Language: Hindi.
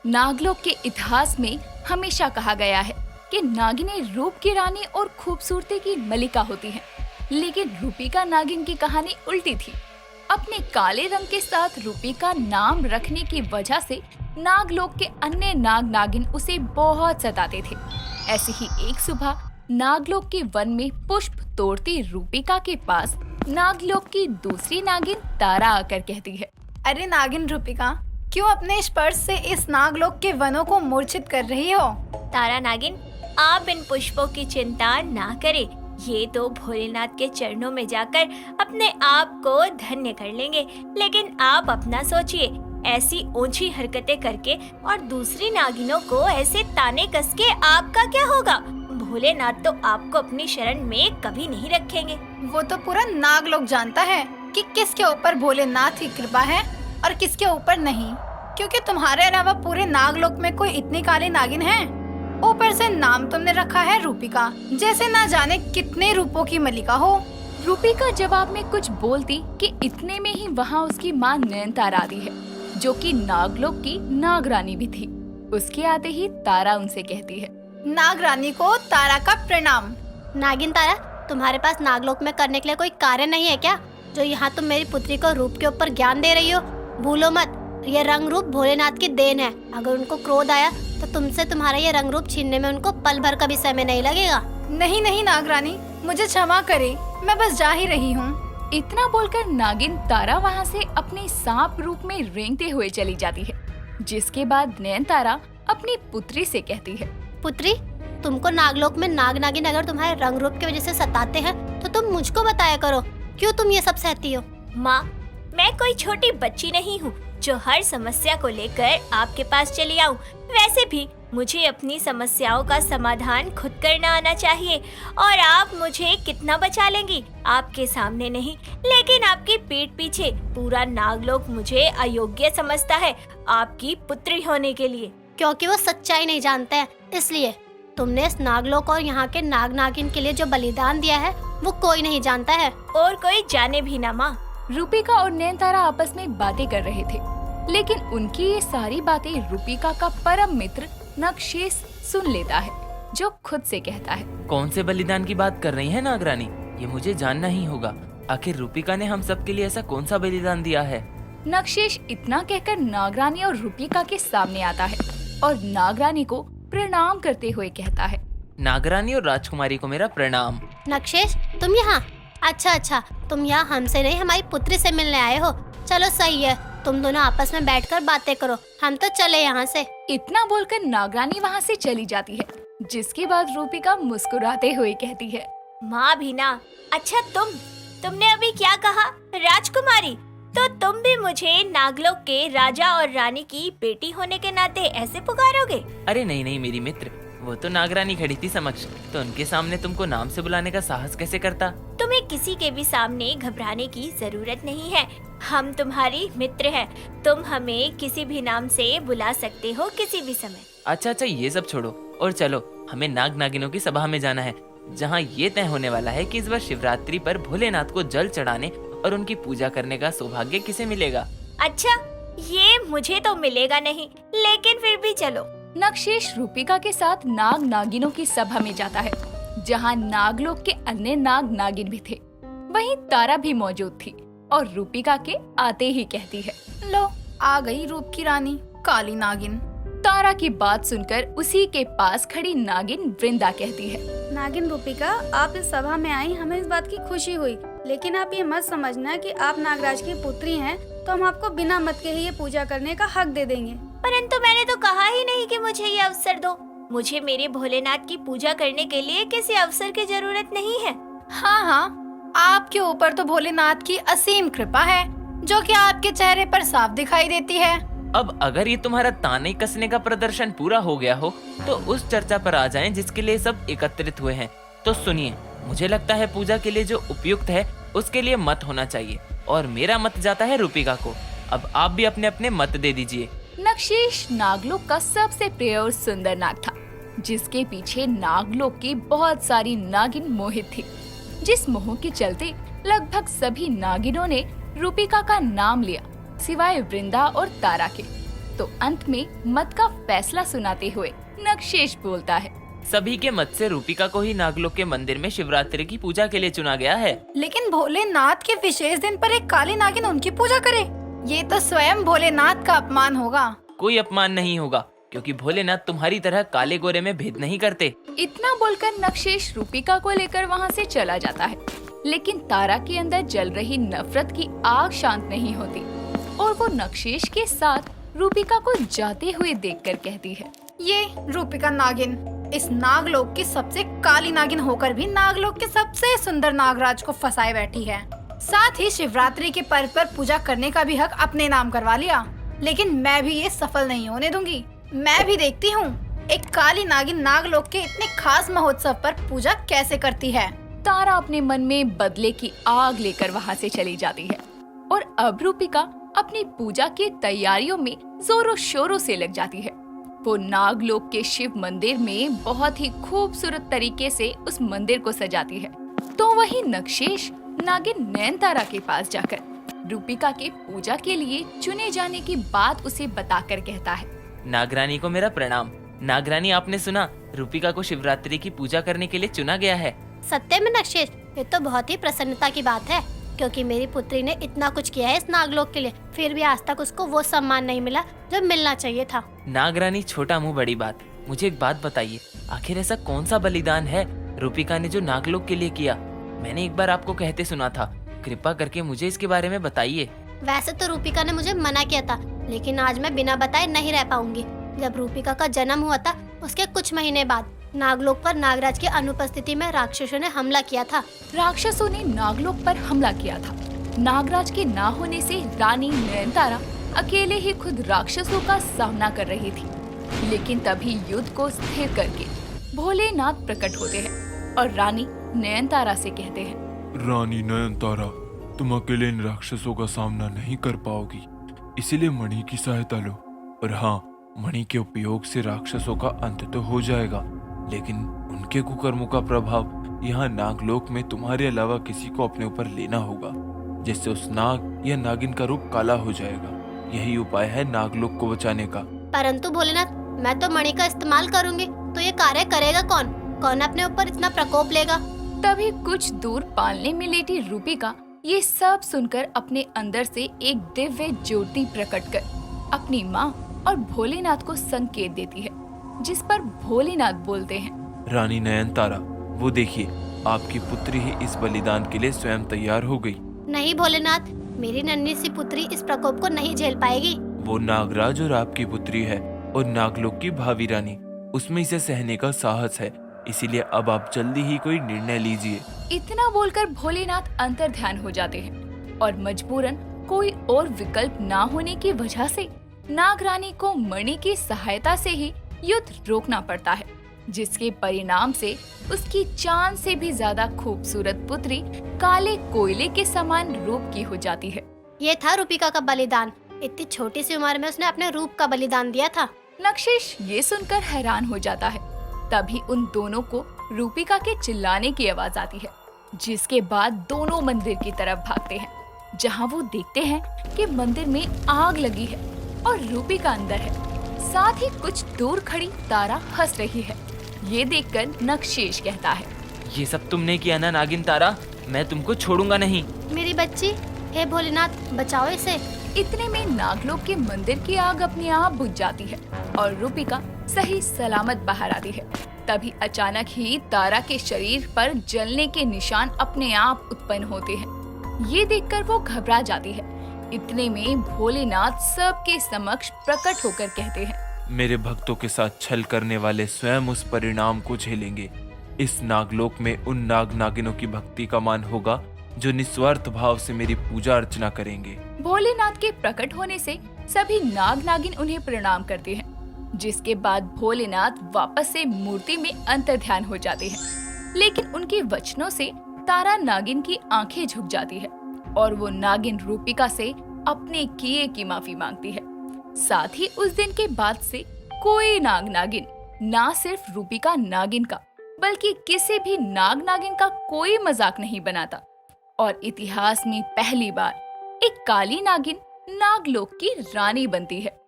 नागलोक के इतिहास में हमेशा कहा गया है कि नागिनें रूप की रानी और खूबसूरती की मलिका होती हैं। लेकिन रूपिका नागिन की कहानी उल्टी थी। अपने काले रंग के साथ रूपिका नाम रखने की वजह से नागलोक के अन्य नाग नागिन उसे बहुत सताते थे। ऐसी ही एक सुबह नागलोक के वन में पुष्प तोड़ती रूपिका के पास नागलोक की दूसरी नागिन तारा आकर कहती है, अरे नागिन रूपिका, क्यों अपने स्पर्श से इस नागलोक के वनों को मूर्छित कर रही हो? तारा नागिन, आप इन पुष्पों की चिंता ना करें। ये तो भोलेनाथ के चरणों में जाकर अपने आप को धन्य कर लेंगे। लेकिन आप अपना सोचिए, ऐसी ऊंची हरकतें करके और दूसरी नागिनों को ऐसे ताने कस के आपका क्या होगा? भोलेनाथ तो आपको अपनी शरण में कभी नहीं रखेंगे। वो तो पूरा नागलोक जानता है कि किसके ऊपर भोलेनाथ की कृपा है और किसके ऊपर नहीं, क्योंकि तुम्हारे अलावा पूरे नागलोक में कोई इतनी काली नागिन है। ऊपर से नाम तुमने रखा है रूपिका, जैसे ना जाने कितने रूपों की मलिका हो। रूपिका जवाब में कुछ बोलती कि इतने में ही वहाँ उसकी माँ नयनतारा आती है, जो कि नागलोक की नागरानी भी थी। उसके आते ही तारा उनसे कहती है, नागरानी को तारा का प्रणाम। नागिन तारा, तुम्हारे पास नागलोक में करने के लिए कोई कार्य नहीं है क्या, जो यहाँ तुम मेरी पुत्री को रूप के ऊपर ज्ञान दे रही हो? भूलो मत, ये रंग रूप भोलेनाथ की देन है। अगर उनको क्रोध आया तो तुमसे तुम्हारा ये रंग रूप छीनने में उनको पल भर का भी समय नहीं लगेगा। नहीं नहीं नागरानी, मुझे क्षमा करे, मैं बस जा ही रही हूँ। इतना बोलकर नागिन तारा वहाँ से अपने सांप रूप में रेंगते हुए चली जाती है। जिसके बाद नयनतारा अपनी पुत्री से कहती है, पुत्री, तुमको नागलोक में नाग नागिन अगर तुम्हारे रंग रूप की वजह से सताते हैं तो तुम मुझको बताया करो, क्यों तुम ये सब सहती हो? माँ, मैं कोई छोटी बच्ची नहीं हूँ जो हर समस्या को लेकर आपके पास चली आऊँ। वैसे भी मुझे अपनी समस्याओं का समाधान खुद करना आना चाहिए। और आप मुझे कितना बचा लेंगी? आपके सामने नहीं, लेकिन आपकी पीठ पीछे पूरा नागलोक मुझे अयोग्य समझता है आपकी पुत्री होने के लिए। क्योंकि वो सच्चाई नहीं जानते हैं, इसलिए तुमने इस नागलोक और यहाँ के नाग नागिन के लिए जो बलिदान दिया है वो कोई नहीं जानता है। और कोई जाने भी ना माँ। रूपिका और नयनतारा आपस में बातें कर रहे थे, लेकिन उनकी ये सारी बातें रूपिका का परम मित्र नक्षेस सुन लेता है, जो खुद से कहता है, कौन से बलिदान की बात कर रही है नागरानी? ये मुझे जानना ही होगा। आखिर रूपिका ने हम सब के लिए ऐसा कौन सा बलिदान दिया है? नक्षेस इतना कहकर नागरानी और रूपिका के सामने आता है और नागरानी को प्रणाम करते हुए कहता है, नागरानी और राजकुमारी को मेरा प्रणाम। नक्षेस, तुम यहाँ? अच्छा, तुम यहाँ हमसे नहीं हमारी पुत्री से मिलने आए हो। चलो सही है, तुम दोनों आपस में बैठकर बातें करो, हम तो चले यहाँ से। इतना बोलकर नागरानी वहाँ से चली जाती है। जिसके बाद रूपिका मुस्कुराते हुए कहती है, माँ भी ना। अच्छा, तुमने अभी क्या कहा? राजकुमारी? तो तुम भी मुझे नागलोक के राजा और रानी की बेटी होने के नाते ऐसे पुकारोगे? अरे नहीं मेरी मित्र, वो तो नागरानी खड़ी थी समक्ष, तो उनके सामने तुमको नाम से बुलाने का साहस कैसे करता? तुम्हें किसी के भी सामने घबराने की जरूरत नहीं है। हम तुम्हारी मित्र हैं। तुम हमें किसी भी नाम से बुला सकते हो, किसी भी समय। अच्छा, ये सब छोड़ो और चलो, हमें नाग नागिनों की सभा में जाना है, जहाँ ये तय होने वाला है कि इस बार शिवरात्रि पर भोलेनाथ को जल चढ़ाने और उनकी पूजा करने का सौभाग्य किसे मिलेगा। अच्छा, ये मुझे तो मिलेगा नहीं, लेकिन फिर भी चलो। नक्षेस रूपिका के साथ नाग नागिनों की सभा में जाता है, जहाँ नागलोक के अन्य नाग नागिन भी थे। वहीं तारा भी मौजूद थी और रूपिका के आते ही कहती है, लो, आ गई रूप की रानी काली नागिन। तारा की बात सुनकर उसी के पास खड़ी नागिन वृंदा कहती है, नागिन रूपिका, आप इस सभा में आई, हमें इस बात की खुशी हुई, लेकिन आप ये मत समझना कि आप नागराज की पुत्री हैं तो हम आपको बिना मत के ही ये पूजा करने का हक दे देंगे। परंतु मैंने तो कहा ही नहीं कि मुझे ये अवसर दो। मुझे मेरे भोलेनाथ की पूजा करने के लिए किसी अवसर की जरूरत नहीं है। हाँ, आपके ऊपर तो भोलेनाथ की असीम कृपा है, जो कि आपके चेहरे पर साफ दिखाई देती है। अब अगर ये तुम्हारा ताने कसने का प्रदर्शन पूरा हो गया हो, तो उस चर्चा पर आ जाएं जिसके लिए सब एकत्रित हुए हैं। तो सुनिए, मुझे लगता है पूजा के लिए जो उपयुक्त है उसके लिए मत होना चाहिए, और मेरा मत जाता है रूपिका को। अब आप भी अपने अपने मत दे दीजिए। नक्षेस नागलोक का सबसे प्रिय और सुंदर नाग था, जिसके पीछे नागलोक की बहुत सारी नागिन मोहित थी, जिस मोह के चलते लगभग सभी नागिनों ने रूपिका का नाम लिया, सिवाय वृंदा और तारा के। तो अंत में मत का फैसला सुनाते हुए नक्षेश बोलता है। सभी के मत से रूपिका को ही नागलोक के मंदिर में शिवरात्रि की पूजा के लिए चुना गया है। लेकिन भोलेनाथ के विशेष दिन पर एक काली नागिन उनकी पूजा करे, ये तो स्वयं भोलेनाथ का अपमान होगा। कोई अपमान नहीं होगा, क्योंकि भोलेनाथ तुम्हारी तरह काले गोरे में भेद नहीं करते। इतना बोलकर नक्षेश रूपिका को लेकर वहाँ से चला जाता है, लेकिन तारा के अंदर जल रही नफरत की आग शांत नहीं होती और वो नक्षेश के साथ रूपिका को जाते हुए देखकर कहती है, ये रूपिका नागिन इस नागलोक की सबसे काली नागिन होकर भी नागलोक के सबसे सुंदर नागराज को फंसाए बैठी है। साथ ही शिवरात्रि के पर्व पर पूजा करने का भी हक अपने नाम करवा लिया। लेकिन मैं भी ये सफल नहीं होने दूंगी। मैं भी देखती हूँ एक काली नागिन नागलोक के इतने खास महोत्सव पर पूजा कैसे करती है। तारा अपने मन में बदले की आग लेकर वहाँ से चली जाती है और अब रूपिका अपनी पूजा की तैयारियों में जोरों शोरों से लग जाती है। वो नागलोक के शिव मंदिर में बहुत ही खूबसूरत तरीके से उस मंदिर को सजाती है। तो वही नक्षेश नागिन नयनतारा के पास जाकर रूपिका के पूजा के लिए चुने जाने की बात उसे बताकर कहता है, नागरानी को मेरा प्रणाम। नागरानी, आपने सुना रूपिका को शिवरात्रि की पूजा करने के लिए चुना गया है। सत्य में नक्षेश, ये तो बहुत ही प्रसन्नता की बात है, क्योंकि मेरी पुत्री ने इतना कुछ किया है इस नागलोक के लिए, फिर भी आज तक उसको वो सम्मान नहीं मिला जो मिलना चाहिए था। नागरानी, छोटा मुंह बड़ी बात। मुझे एक बात बताइए, आखिर ऐसा कौन सा बलिदान है रूपिका ने जो नागलोक के लिए किया? मैंने एक बार आपको कहते सुना था, कृपा करके मुझे इसके बारे में बताइए। वैसे तो रूपिका ने मुझे मना किया था, लेकिन आज मैं बिना बताए नहीं रह पाऊंगी। जब रूपिका का जन्म हुआ था उसके कुछ महीने बाद नागलोक पर नागराज की अनुपस्थिति में राक्षसों ने हमला किया था। राक्षसों ने नागलोक पर हमला किया था। नागराज के ना होने से रानी नयनतारा अकेले ही खुद राक्षसों का सामना कर रही थी। लेकिन तभी युद्ध को स्थिर करके भोलेनाथ प्रकट होते हैं और रानी नयनतारा से कहते हैं, रानी नयनतारा, तुम अकेले इन राक्षसों का सामना नहीं कर पाओगी, इसीलिए मणि की सहायता लो। और हाँ, मणि के उपयोग से राक्षसों का अंत तो हो जाएगा, लेकिन उनके कुकर्मों का प्रभाव यहाँ नागलोक में तुम्हारे अलावा किसी को अपने ऊपर लेना होगा, जिससे उस नाग या नागिन का रूप काला हो जाएगा। यही उपाय है नागलोक को बचाने का। परंतु भोलेनाथ, मैं तो मणि का इस्तेमाल करूंगी, तो ये कार्य करेगा कौन? कौन अपने ऊपर इतना प्रकोप लेगा? तभी कुछ दूर पालने में लेटी रूपिका ये सब सुनकर अपने अंदर से एक दिव्य ज्योति प्रकट कर अपनी माँ और भोलेनाथ को संकेत देती है, जिस पर भोलेनाथ बोलते हैं, रानी नयनतारा, वो देखिए, आपकी पुत्री ही इस बलिदान के लिए स्वयं तैयार हो गई। नहीं भोलेनाथ, मेरी नन्ही सी पुत्री इस प्रकोप को नहीं झेल पाएगी। वो नागराज और आपकी पुत्री है और नागलोक की भावी रानी, उसमें इसे सहने का साहस है, इसीलिए अब आप जल्दी ही कोई निर्णय लीजिए। इतना बोलकर भोलेनाथ अंतर ध्यान हो जाते हैं और मजबूरन कोई और विकल्प ना होने की वजह से नागरानी को मणि की सहायता से ही युद्ध रोकना पड़ता है, जिसके परिणाम से उसकी चांद से भी ज्यादा खूबसूरत पुत्री काले कोयले के समान रूप की हो जाती है। ये था रूपिका का बलिदान। इतनी छोटी सी उम्र में उसने अपने रूप का बलिदान दिया था। नक्षेश ये सुनकर हैरान हो जाता है। तभी उन दोनों को रूपिका के चिल्लाने की आवाज आती है, जिसके बाद दोनों मंदिर की तरफ भागते हैं, जहां वो देखते हैं कि मंदिर में आग लगी है और रूपिका अंदर है। साथ ही कुछ दूर खड़ी तारा हंस रही है। ये देखकर नक्षेश कहता है, ये सब तुमने किया ना नागिन तारा, मैं तुमको छोड़ूंगा नहीं। मेरी बच्ची, हे भोलेनाथ, बचाओ इसे। इतने में नागलोक के मंदिर की आग अपने आप बुझ जाती है और रूपिका सही सलामत बाहर आती है। तभी अचानक ही तारा के शरीर पर जलने के निशान अपने आप उत्पन्न होते हैं। ये देखकर वो घबरा जाती है। इतने में भोलेनाथ सबके समक्ष प्रकट होकर कहते हैं, मेरे भक्तों के साथ छल करने वाले स्वयं उस परिणाम को झेलेंगे। इस नागलोक में उन नाग नागिनों की भक्ति का मान होगा जो निस्वार्थ भाव से मेरी पूजा अर्चना करेंगे। भोलेनाथ के प्रकट होने से सभी नाग नागिन उन्हें प्रणाम करते हैं, जिसके बाद भोलेनाथ वापस से मूर्ति में अंतर्ध्यान हो जाते हैं। लेकिन उनके वचनों से तारा नागिन की आंखें झुक जाती है और वो नागिन रूपिका से अपने किए की माफी मांगती है। साथ ही उस दिन के बाद से कोई नाग नागिन ना सिर्फ रूपिका नागिन का बल्कि किसी भी नाग नागिन का कोई मजाक नहीं बनाता और इतिहास में पहली बार एक काली नागिन नागलोक की रानी बनती है।